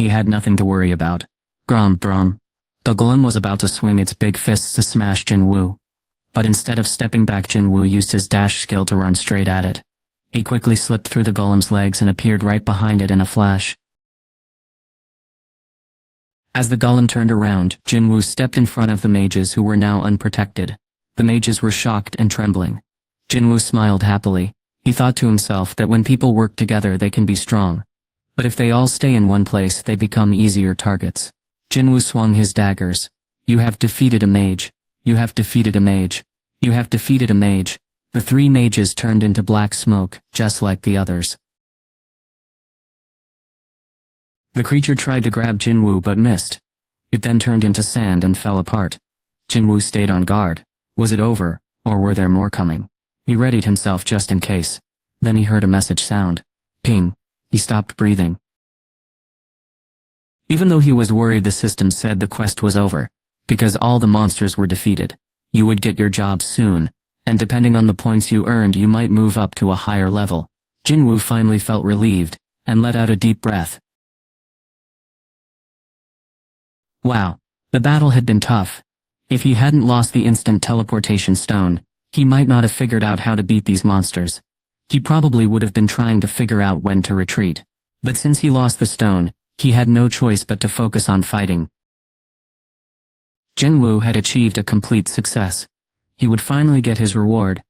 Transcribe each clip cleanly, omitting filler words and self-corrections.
He had nothing to worry about. Grom Brom. The golem was about to swing its big fists to smash Jinwoo. But instead of stepping back, Jinwoo used his dash skill to run straight at it. He quickly slipped through the golem's legs and appeared right behind it in a flash. As the golem turned around, Jinwoo stepped in front of the mages who were now unprotected. The mages were shocked and trembling. Jinwoo smiled happily. He thought to himself that when people work together they can be strong. But if they all stay in one place they become easier targets. Jinwoo swung his daggers. You have defeated a mage. You have defeated a mage. You have defeated a mage. The 3 mages turned into black smoke, just like the others. The creature tried to grab Jinwoo but missed. It then turned into sand and fell apart. Jinwoo stayed on guard. Was it over, or were there more coming? He readied himself just in case. Then he heard a message sound. Ping. He stopped breathing. Even though he was worried, the system said the quest was over. Because all the monsters were defeated. You would get your job soon, and depending on the points you earned you might move up to a higher level. Jinwoo finally felt relieved, and let out a deep breath. Wow, the battle had been tough. If he hadn't lost the instant teleportation stone, he might not have figured out how to beat these monsters. He probably would have been trying to figure out when to retreat. But since he lost the stone, he had no choice but to focus on fighting. Jinwoo had achieved a complete success. He would finally get his reward.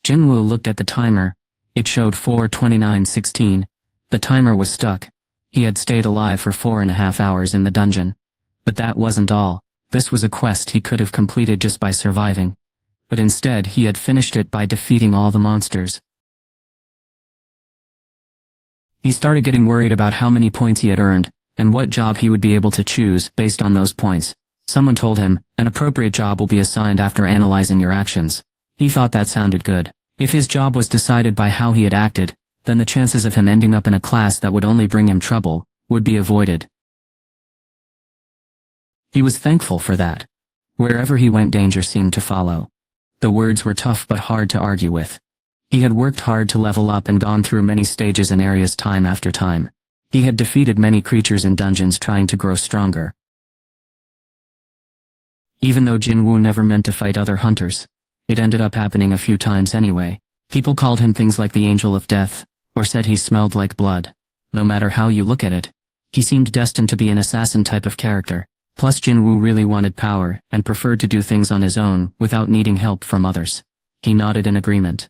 Jinwoo looked at the timer. It showed 4:29:16. The timer was stuck. He had stayed alive for 4.5 hours in the dungeon. But that wasn't all. This was a quest he could have completed just by surviving. But instead he had finished it by defeating all the monsters. He started getting worried about how many points he had earned, and what job he would be able to choose based on those points. Someone told him, an appropriate job will be assigned after analyzing your actions. He thought that sounded good. If his job was decided by how he had acted, then the chances of him ending up in a class that would only bring him trouble would be avoided. He was thankful for that. Wherever he went, danger seemed to follow. The words were tough but hard to argue with. He had worked hard to level up and gone through many stages and areas time after time. He had defeated many creatures in dungeons trying to grow stronger. Even though Jinwoo never meant to fight other hunters, it ended up happening a few times anyway. People called him things like the Angel of Death, or said he smelled like blood. No matter how you look at it, he seemed destined to be an assassin type of character. Plus Jinwoo really wanted power, and preferred to do things on his own, without needing help from others. He nodded in agreement.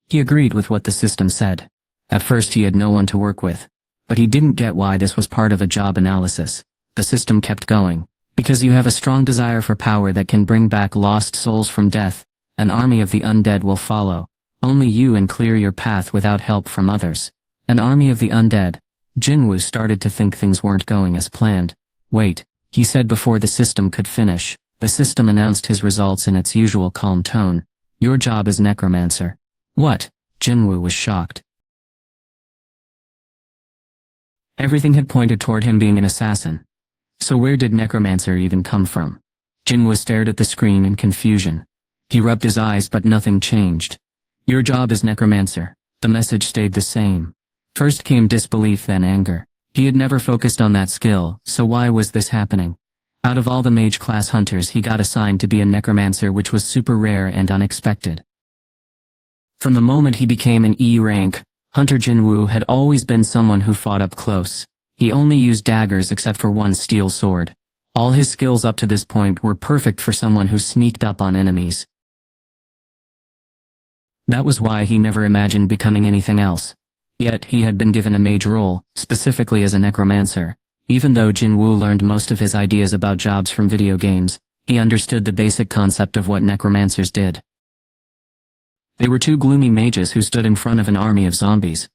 He agreed with what the system said. At first he had no one to work with. But he didn't get why this was part of a job analysis. The system kept going. Because you have a strong desire for power that can bring back lost souls from death, an army of the undead will follow. Only you can clear your path without help from others. An army of the undead. Jinwoo started to think things weren't going as planned. Wait, he said before the system could finish. The system announced his results in its usual calm tone. Your job is necromancer. What? Jinwoo was shocked. Everything had pointed toward him being an assassin. So where did necromancer even come from? Jinwoo stared at the screen in confusion. He rubbed his eyes but nothing changed. Your job is necromancer. The message stayed the same. First came disbelief, then anger. He had never focused on that skill, so why was this happening? Out of all the mage class hunters he got assigned to be a necromancer, which was super rare and unexpected. From the moment he became an E rank, Hunter Jinwoo had always been someone who fought up close. He only used daggers except for one steel sword. All his skills up to this point were perfect for someone who sneaked up on enemies. That was why he never imagined becoming anything else. Yet he had been given a mage role, specifically as a necromancer. Even though Jinwoo learned most of his ideas about jobs from video games, he understood the basic concept of what necromancers did. They were 2 gloomy mages who stood in front of an army of zombies.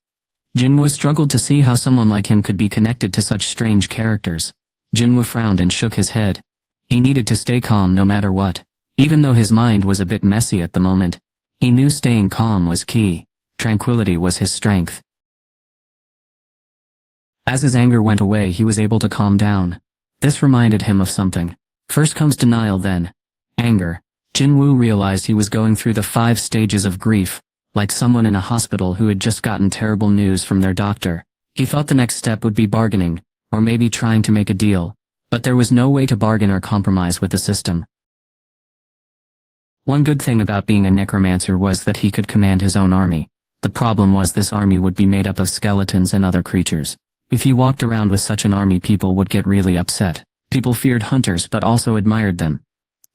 Jinwoo struggled to see how someone like him could be connected to such strange characters. Jinwoo frowned and shook his head. He needed to stay calm no matter what. Even though his mind was a bit messy at the moment, he knew staying calm was key. Tranquility was his strength. As his anger went away, he was able to calm down. This reminded him of something. First comes denial, then anger. Jinwoo realized he was going through the 5 stages of grief, like someone in a hospital who had just gotten terrible news from their doctor. He thought the next step would be bargaining, or maybe trying to make a deal, but there was no way to bargain or compromise with the system. One good thing about being a necromancer was that he could command his own army. The problem was this army would be made up of skeletons and other creatures. If he walked around with such an army, people would get really upset. People feared hunters but also admired them.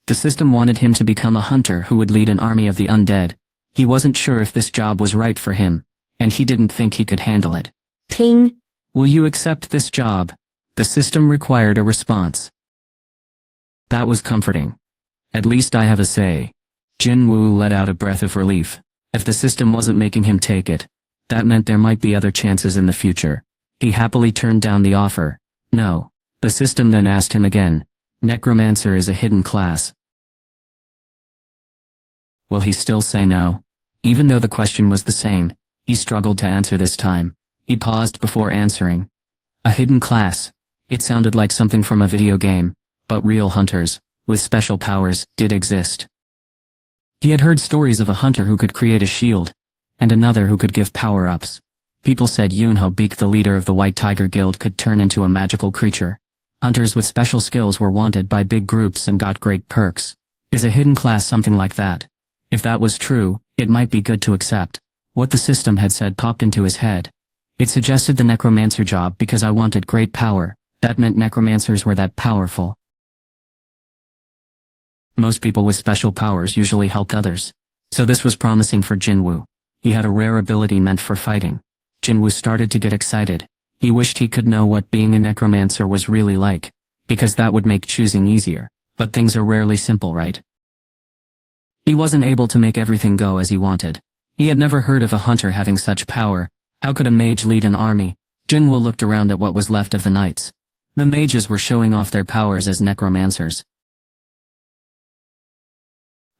The system wanted him to become a hunter who would lead an army of the undead. He wasn't sure if this job was right for him, and he didn't think he could handle it. Ping. Will you accept this job? The system required a response. That was comforting. At least I have a say. Jinwoo let out a breath of relief. If the system wasn't making him take it, that meant there might be other chances in the future. He happily turned down the offer. No. The system then asked him again. Necromancer is a hidden class. Will he still say no? Even though the question was the same, he struggled to answer this time. He paused before answering. A hidden class. It sounded like something from a video game, but real hunters, with special powers, did exist. He had heard stories of a hunter who could create a shield, and another who could give power-ups. People said Yunho Beak, the leader of the White Tiger Guild, could turn into a magical creature. Hunters with special skills were wanted by big groups and got great perks. Is a hidden class something like that? If that was true, it might be good to accept. What the system had said popped into his head. It suggested the necromancer job because I wanted great power. That meant necromancers were that powerful. Most people with special powers usually helped others. So this was promising for Jinwoo. He had a rare ability meant for fighting. Jinwoo started to get excited. He wished he could know what being a necromancer was really like, because that would make choosing easier. But things are rarely simple, right? He wasn't able to make everything go as he wanted. He had never heard of a hunter having such power. How could a mage lead an army? Jinwoo looked around at what was left of the knights. The mages were showing off their powers as necromancers.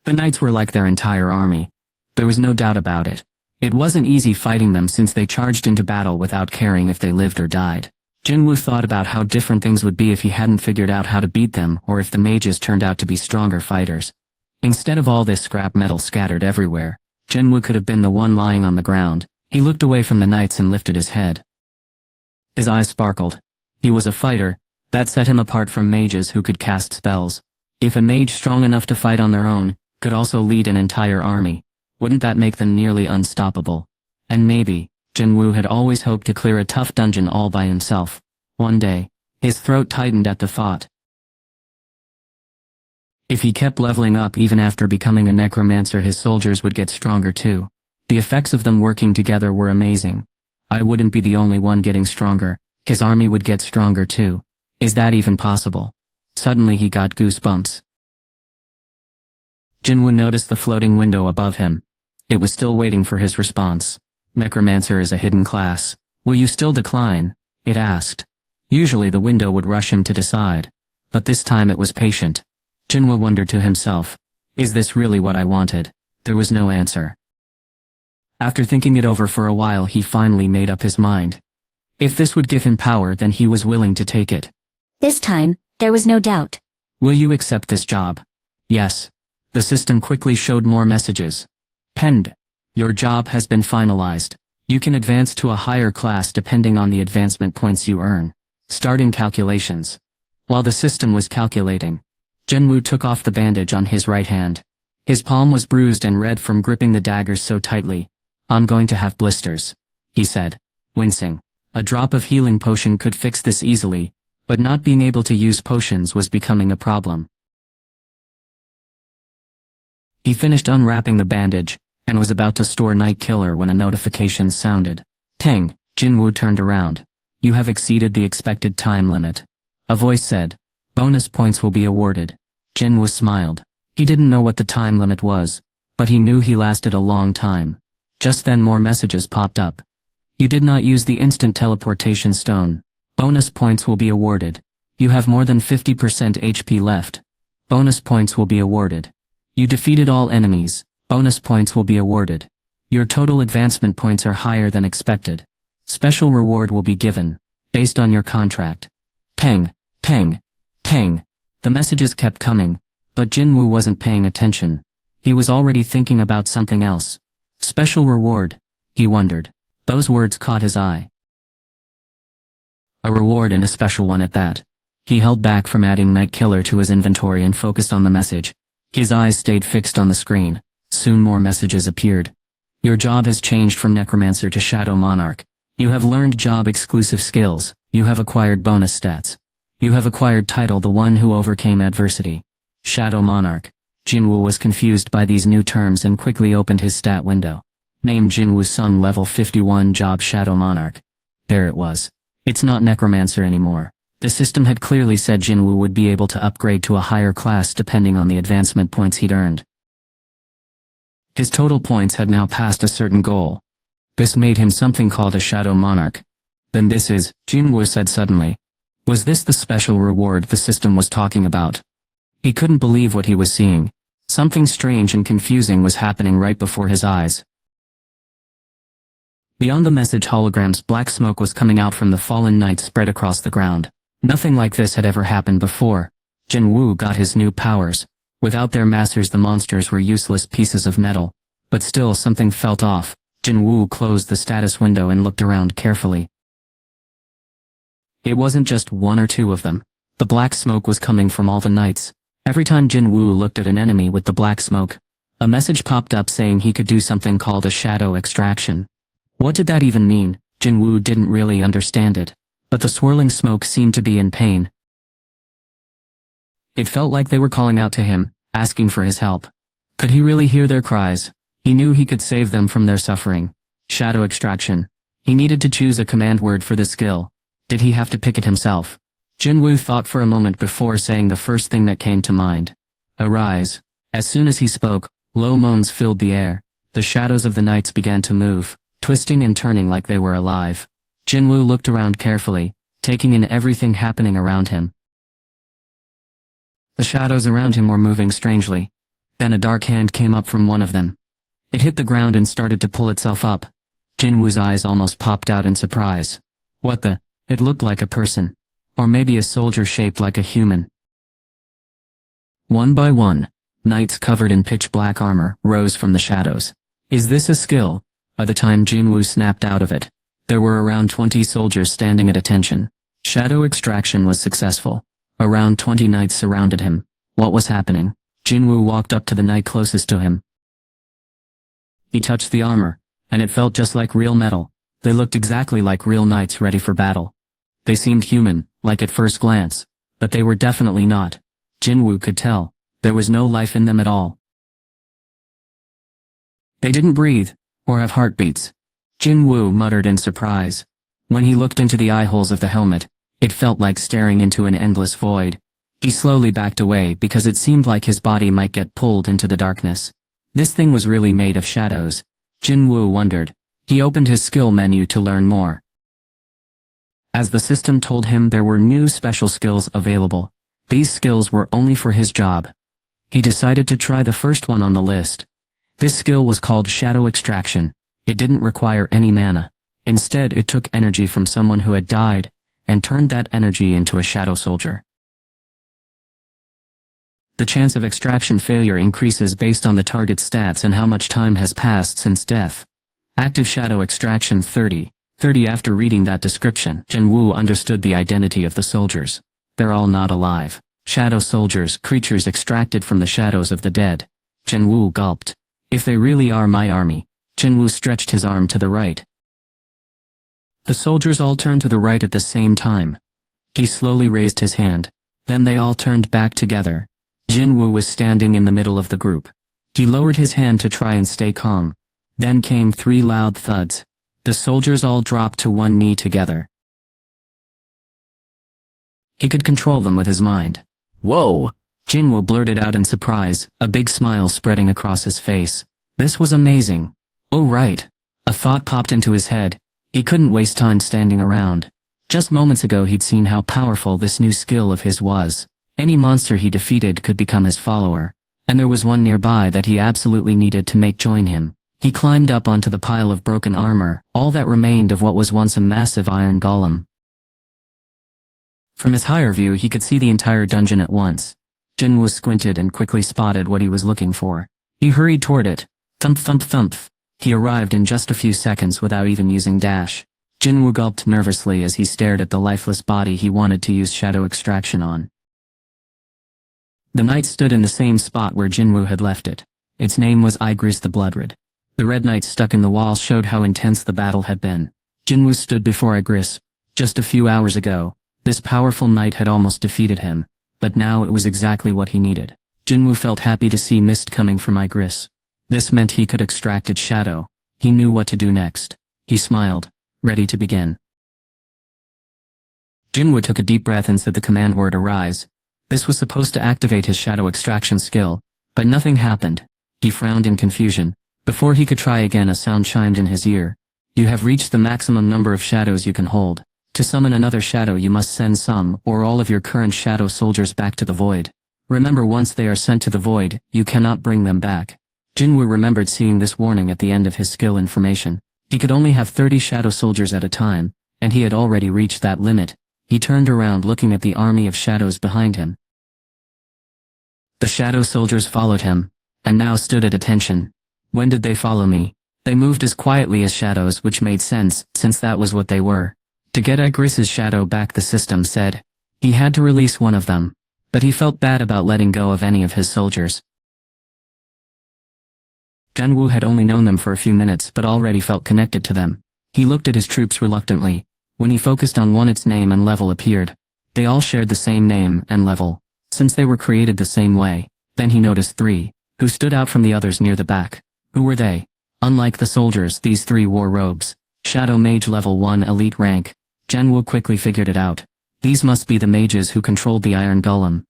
The knights were like their entire army. There was no doubt about it. It wasn't easy fighting them since they charged into battle without caring if they lived or died. Jinwoo thought about how different things would be if he hadn't figured out how to beat them or if the mages turned out to be stronger fighters. Instead of all this scrap metal scattered everywhere, Jinwoo could have been the one lying on the ground. He looked away from the knights and lifted his head. His eyes sparkled. He was a fighter. That set him apart from mages who could cast spells. If a mage strong enough to fight on their own could also lead an entire army, wouldn't that make them nearly unstoppable? And maybe, Jinwoo had always hoped to clear a tough dungeon all by himself. One day, his throat tightened at the thought. If he kept leveling up even after becoming a necromancer, his soldiers would get stronger too. The effects of them working together were amazing. I wouldn't be the only one getting stronger. His army would get stronger too. Is that even possible? Suddenly he got goosebumps. Jinwoo noticed the floating window above him. It was still waiting for his response. Necromancer is a hidden class. Will you still decline? It asked. Usually the window would rush him to decide. But this time it was patient. Jinwoo wondered to himself, is this really what I wanted? There was no answer. After thinking it over for a while, he finally made up his mind. If this would give him power, then he was willing to take it. This time, there was no doubt. Will you accept this job? Yes. The system quickly showed more messages. Penned. Your job has been finalized. You can advance to a higher class depending on the advancement points you earn. Starting calculations. While the system was calculating, Jinwoo took off the bandage on his right hand. His palm was bruised and red from gripping the daggers so tightly. I'm going to have blisters, he said, wincing. A drop of healing potion could fix this easily, but not being able to use potions was becoming a problem. He finished unwrapping the bandage, and was about to store Night Killer when a notification sounded. Ting! Jinwoo turned around. You have exceeded the expected time limit. A voice said. Bonus points will be awarded. Jinwoo smiled. He didn't know what the time limit was, but he knew he lasted a long time. Just then more messages popped up. You did not use the instant teleportation stone. Bonus points will be awarded. You have more than 50% HP left. Bonus points will be awarded. You defeated all enemies. Bonus points will be awarded. Your total advancement points are higher than expected. Special reward will be given, based on your contract. Ping, ping, ping. The messages kept coming, but Jinwoo wasn't paying attention. He was already thinking about something else. Special reward, he wondered. Those words caught his eye. A reward and a special one at that. He held back from adding Night Killer to his inventory and focused on the message. His eyes stayed fixed on the screen. Soon more messages appeared. Your job has changed from Necromancer to Shadow Monarch. You have learned job-exclusive skills. You have acquired bonus stats. You have acquired title The One Who Overcame Adversity. Shadow Monarch. Jinwoo was confused by these new terms and quickly opened his stat window. Name Jinwoo Sung, level 51, job Shadow Monarch. There it was. It's not Necromancer anymore. The system had clearly said Jinwoo would be able to upgrade to a higher class depending on the advancement points he'd earned. His total points had now passed a certain goal. This made him something called a Shadow Monarch. Then this is, Jinwoo said suddenly. Was this the special reward the system was talking about? He couldn't believe what he was seeing. Something strange and confusing was happening right before his eyes. Beyond the message holograms, black smoke was coming out from the fallen knight spread across the ground. Nothing like this had ever happened before. Jinwoo got his new powers. Without their masters, the monsters were useless pieces of metal. But still something felt off. Jinwoo closed the status window and looked around carefully. It wasn't just one or two of them. The black smoke was coming from all the knights. Every time Jinwoo looked at an enemy with the black smoke, a message popped up saying he could do something called a shadow extraction. What did that even mean? Jinwoo didn't really understand it. But the swirling smoke seemed to be in pain. It felt like they were calling out to him, asking for his help. Could he really hear their cries? He knew he could save them from their suffering. Shadow extraction. He needed to choose a command word for the skill. Did he have to pick it himself? Jinwoo thought for a moment before saying the first thing that came to mind. Arise. As soon as he spoke, low moans filled the air. The shadows of the knights began to move, twisting and turning like they were alive. Jinwoo looked around carefully, taking in everything happening around him. The shadows around him were moving strangely. Then a dark hand came up from one of them. It hit the ground and started to pull itself up. Jinwoo's eyes almost popped out in surprise. What the? It looked like a person. Or maybe a soldier shaped like a human. One by one, knights covered in pitch black armor rose from the shadows. Is this a skill? By the time Jinwoo snapped out of it, there were around 20 soldiers standing at attention. Shadow extraction was successful. Around 20 knights surrounded him. What was happening? Jinwoo walked up to the knight closest to him. He touched the armor, and it felt just like real metal. They looked exactly like real knights ready for battle. They seemed human, like at first glance, but they were definitely not. Jinwoo could tell. There was no life in them at all. They didn't breathe, or have heartbeats. Jinwoo muttered in surprise. When he looked into the eye holes of the helmet, it felt like staring into an endless void. He slowly backed away because it seemed like his body might get pulled into the darkness. This thing was really made of shadows. Jinwoo wondered. He opened his skill menu to learn more. As the system told him, there were new special skills available. These skills were only for his job. He decided to try the first one on the list. This skill was called Shadow Extraction. It didn't require any mana. Instead, it took energy from someone who had died, and turned that energy into a shadow soldier. The chance of extraction failure increases based on the target's stats and how much time has passed since death. Active shadow extraction 30. After reading that description, Jinwoo understood the identity of the soldiers. They're all not alive. Shadow soldiers, creatures extracted from the shadows of the dead. Jinwoo gulped. If they really are my army. Jinwoo stretched his arm to the right. The soldiers all turned to the right at the same time. He slowly raised his hand. Then they all turned back together. Jinwoo was standing in the middle of the group. He lowered his hand to try and stay calm. Then came 3 loud thuds. The soldiers all dropped to one knee together. He could control them with his mind. Whoa! Jinwoo blurted out in surprise, a big smile spreading across his face. This was amazing. Oh right. A thought popped into his head. He couldn't waste time standing around. Just moments ago he'd seen how powerful this new skill of his was. Any monster he defeated could become his follower. And there was one nearby that he absolutely needed to make join him. He climbed up onto the pile of broken armor, all that remained of what was once a massive iron golem. From his higher view he could see the entire dungeon at once. Jinwoo squinted and quickly spotted what he was looking for. He hurried toward it. Thump thump thump. He arrived in just a few seconds without even using dash. Jinwoo gulped nervously as he stared at the lifeless body he wanted to use shadow extraction on. The knight stood in the same spot where Jinwoo had left it. Its name was Igris the Bloodred. The red knight stuck in the wall showed how intense the battle had been. Jinwoo stood before Igris. Just a few hours ago, this powerful knight had almost defeated him, but now it was exactly what he needed. Jinwoo felt happy to see mist coming from Igris. This meant he could extract its shadow. He knew what to do next. He smiled, ready to begin. Jinwoo took a deep breath and said the command word arise. This was supposed to activate his shadow extraction skill, but nothing happened. He frowned in confusion. Before he could try again, a sound chimed in his ear. You have reached the maximum number of shadows you can hold. To summon another shadow you must send some or all of your current shadow soldiers back to the void. Remember, once they are sent to the void, you cannot bring them back. Jinwoo remembered seeing this warning at the end of his skill information. He could only have 30 shadow soldiers at a time, and he had already reached that limit. He turned around looking at the army of shadows behind him. The shadow soldiers followed him, and now stood at attention. When did they follow me? They moved as quietly as shadows, which made sense, since that was what they were. To get Igris's shadow back, the system said. He had to release one of them, but he felt bad about letting go of any of his soldiers. Jinwoo had only known them for a few minutes but already felt connected to them. He looked at his troops reluctantly. When he focused on one, its name and level appeared. They all shared the same name and level, since they were created the same way. Then he noticed three, who stood out from the others near the back. Who were they? Unlike the soldiers, these three wore robes. Shadow Mage level 1 elite rank. Jinwoo quickly figured it out. These must be the mages who controlled the Iron Golem.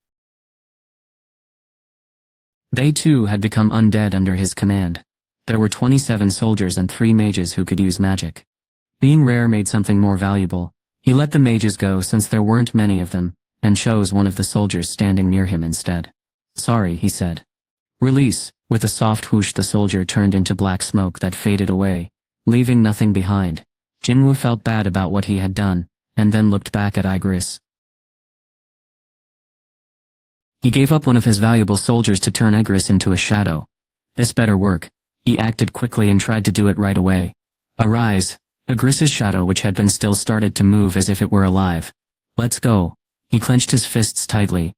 They too had become undead under his command. There were 27 soldiers and 3 mages who could use magic. Being rare made something more valuable. He let the mages go since there weren't many of them, and chose one of the soldiers standing near him instead. Sorry, he said. Release. With a soft whoosh, the soldier turned into black smoke that faded away, leaving nothing behind. Jinwoo felt bad about what he had done, and then looked back at Igris. He gave up one of his valuable soldiers to turn Igris into a shadow. This better work. He acted quickly and tried to do it right away. Arise. Igris's shadow, which had been still, started to move as if it were alive. Let's go. He clenched his fists tightly.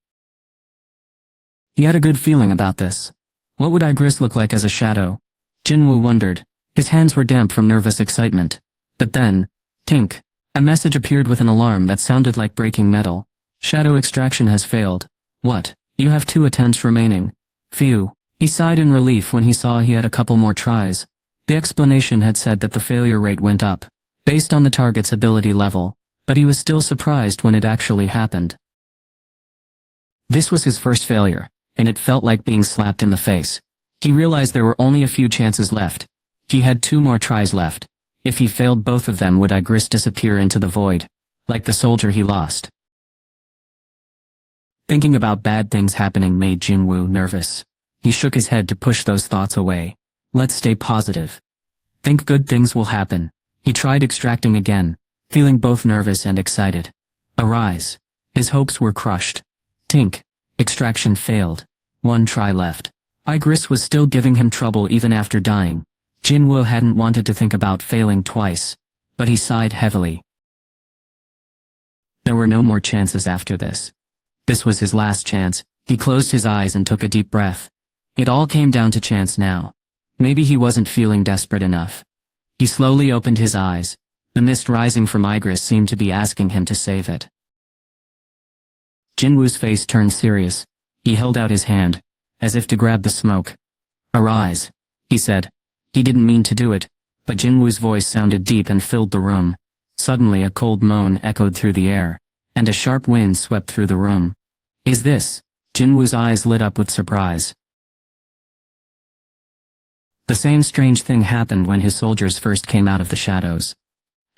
He had a good feeling about this. What would Igris look like as a shadow? Jinwoo wondered. His hands were damp from nervous excitement. But then, tink, a message appeared with an alarm that sounded like breaking metal. Shadow extraction has failed. What? You have 2 attempts remaining. Phew. He sighed in relief when he saw he had a couple more tries. The explanation had said that the failure rate went up, based on the target's ability level, but he was still surprised when it actually happened. This was his first failure, and it felt like being slapped in the face. He realized there were only a few chances left. He had 2 more tries left. If he failed both of them, would Igris disappear into the void, like the soldier he lost? Thinking about bad things happening made Jinwoo nervous. He shook his head to push those thoughts away. Let's stay positive. Think good things will happen. He tried extracting again, feeling both nervous and excited. Arise. His hopes were crushed. Tink. Extraction failed. 1 try left. Igris was still giving him trouble even after dying. Jinwoo hadn't wanted to think about failing twice, but he sighed heavily. There were no more chances after this. This was his last chance. He closed his eyes and took a deep breath. It all came down to chance now. Maybe he wasn't feeling desperate enough. He slowly opened his eyes. The mist rising from Igris seemed to be asking him to save it. Jinwoo's face turned serious. He held out his hand, as if to grab the smoke. Arise, he said. He didn't mean to do it, but Jinwoo's voice sounded deep and filled the room. Suddenly a cold moan echoed through the air, and a sharp wind swept through the room. Is this? Jinwoo's eyes lit up with surprise. The same strange thing happened when his soldiers first came out of the shadows.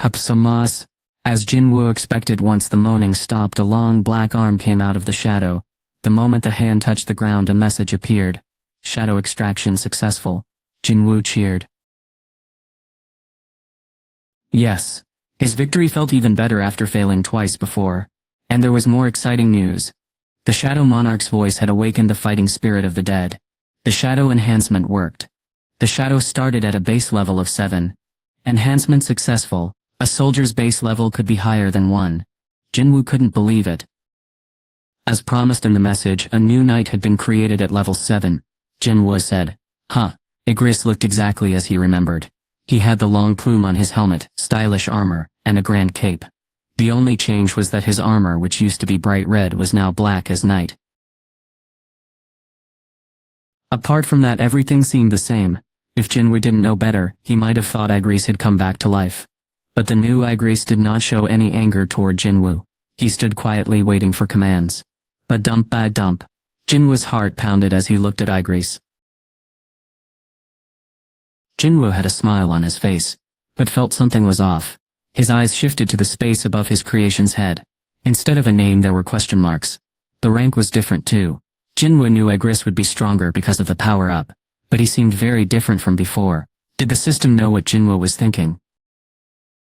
Hapsamas. As Jinwoo expected, once the moaning stopped, a long black arm came out of the shadow. The moment the hand touched the ground, a message appeared. Shadow extraction successful. Jinwoo cheered. Yes. His victory felt even better after failing twice before. And there was more exciting news. The Shadow Monarch's voice had awakened the fighting spirit of the dead. The shadow enhancement worked. The shadow started at a base level of 7. Enhancement successful. A soldier's base level could be higher than 1. Jinwoo couldn't believe it. As promised in the message, a new knight had been created at level 7. Jinwoo said. Huh. Igris looked exactly as he remembered. He had the long plume on his helmet, stylish armor, and a grand cape. The only change was that his armor, which used to be bright red, was now black as night. Apart from that, everything seemed the same. If Jinwoo didn't know better, he might have thought Igris had come back to life. But the new Igris did not show any anger toward Jinwoo. He stood quietly waiting for commands. Ba-dump ba-dump. Jinwoo's heart pounded as he looked at Igris. Jinwoo had a smile on his face, but felt something was off. His eyes shifted to the space above his creation's head. Instead of a name, there were question marks. The rank was different too. Jinwoo knew Igris would be stronger because of the power-up, but he seemed very different from before. Did the system know what Jinwoo was thinking?